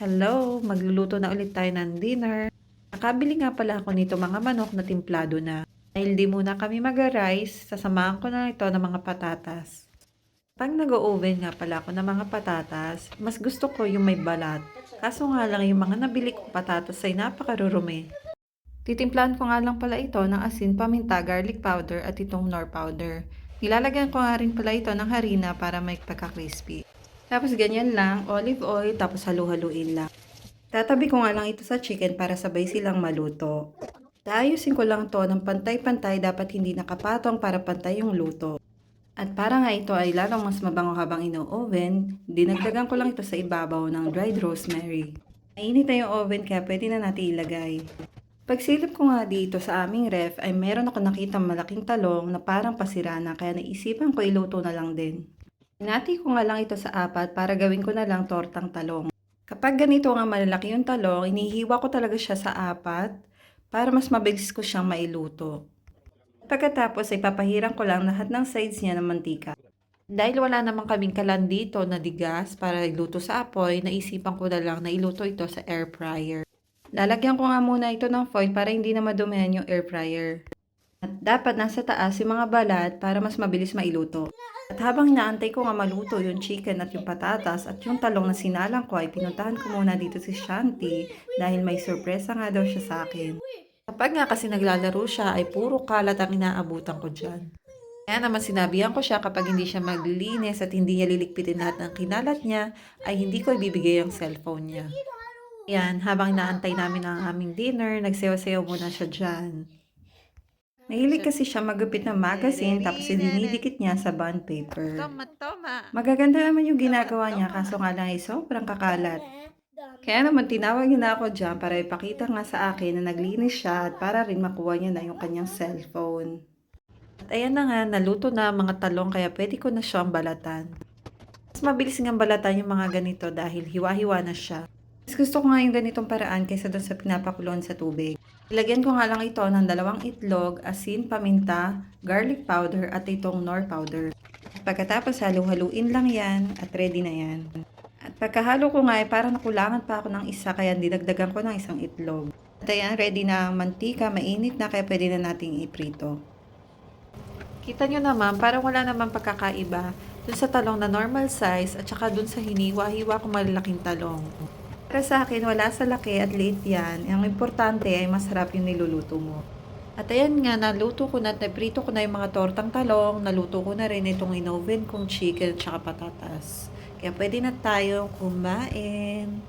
Hello, magluluto na ulit tayo ng dinner. Nakabili nga pala ako nito mga manok na timplado na. Dahil di muna kami mag-rice, sasamahan ko na ito ng mga patatas. Pag nag-oven nga pala ako ng mga patatas, mas gusto ko yung may balat. Kaso nga lang yung mga nabili kong patatas ay napakarurumi. Titimplahan ko nga lang pala ito ng asin, paminta, garlic powder at itong nor powder. Nilalagyan ko nga rin pala ito ng harina para may pagka-crispy. Tapos ganyan lang, olive oil, tapos halu-haluin lang. Tatabi ko nga lang ito sa chicken para sabay silang maluto. Taayusin ko lang to ng pantay-pantay, dapat hindi nakapatong para pantay yung luto. At para nga ito ay lalong mas mabango habang ino-oven, dinagdagan ko lang ito sa ibabaw ng dried rosemary. Mainit na yung oven kaya pwede na natin ilagay. Pagsilip ko nga dito sa aming ref ay meron ako nakita malaking talong na parang pasira na kaya naisipan ko iluto na lang din. Hinati ko nga lang ito sa apat para gawin ko na lang tortang talong. Kapag ganito nga malalaki yung talong, inihiwa ko talaga siya sa apat para mas mabilis ko siyang mailuto. Pagkatapos ay papahiran ko lang lahat ng sides niya ng mantika. Dahil wala namang kaming kalan dito na digas para iluto sa apoy, naisipan ko na lang na iluto ito sa air fryer. Lalagyan ko nga muna ito ng foil para hindi na madumihan yung air fryer. At dapat nasa taas yung mga balat para mas mabilis mailuto. At habang inaantay ko nga maluto yung chicken at yung patatas at yung talong na sinalang ko ay pinuntahan ko muna dito si Shanti dahil may sorpresa nga daw siya sa akin. Kapag nga kasi naglalaro siya ay puro kalat ang inaabutan ko dyan. Kaya naman sinabihan ko siya kapag hindi siya maglilinis at hindi niya lilikpitin lahat ng kinalat niya ay hindi ko ibibigay ang cellphone niya. Yan, habang inaantay namin ang aming dinner, nagsayaw-sayaw muna siya dyan. Mahilig kasi siya magupit ng magazine tapos dinidikit niya sa bond paper. Magaganda naman yung ginagawa niya kaso nga lang ay sobrang kakalat. Kaya naman tinawag niya na ako dyan para ipakita nga sa akin na naglinis siya at para rin makuha niya na yung kanyang cellphone. At ayan na nga, naluto na ang mga talong kaya pwede ko na siyang balatan. Mas mabilis nga balatan yung mga ganito dahil hiwa-hiwa na siya. Mas gusto ko nga yung ganitong paraan kaysa doon sa pinapakulon sa tubig. Ilagyan ko nga lang ito ng 2 itlog, asin, paminta, garlic powder at itong nor powder. Pagkatapos halu-haluin lang yan at ready na yan. At pagkahalo ko nga ay parang nakulangan pa ako ng isa kaya dinagdagan ko ng 1 itlog. At ayan, ready na ang mantika, mainit na kaya pwede na nating iprito. Kita nyo naman, parang wala naman pagkakaiba dun sa talong na normal size at saka dun sa hiniwa-hiwa kong malalaking talong. Para sa akin, wala sa laki at liit yan. Ang importante ay masarap yung niluluto mo. At ayan nga, naluto ko na, naprito ko na yung mga tortang talong, naluto ko na rin itong inoven kong chicken at saka patatas. Kaya pwede na tayong kumain.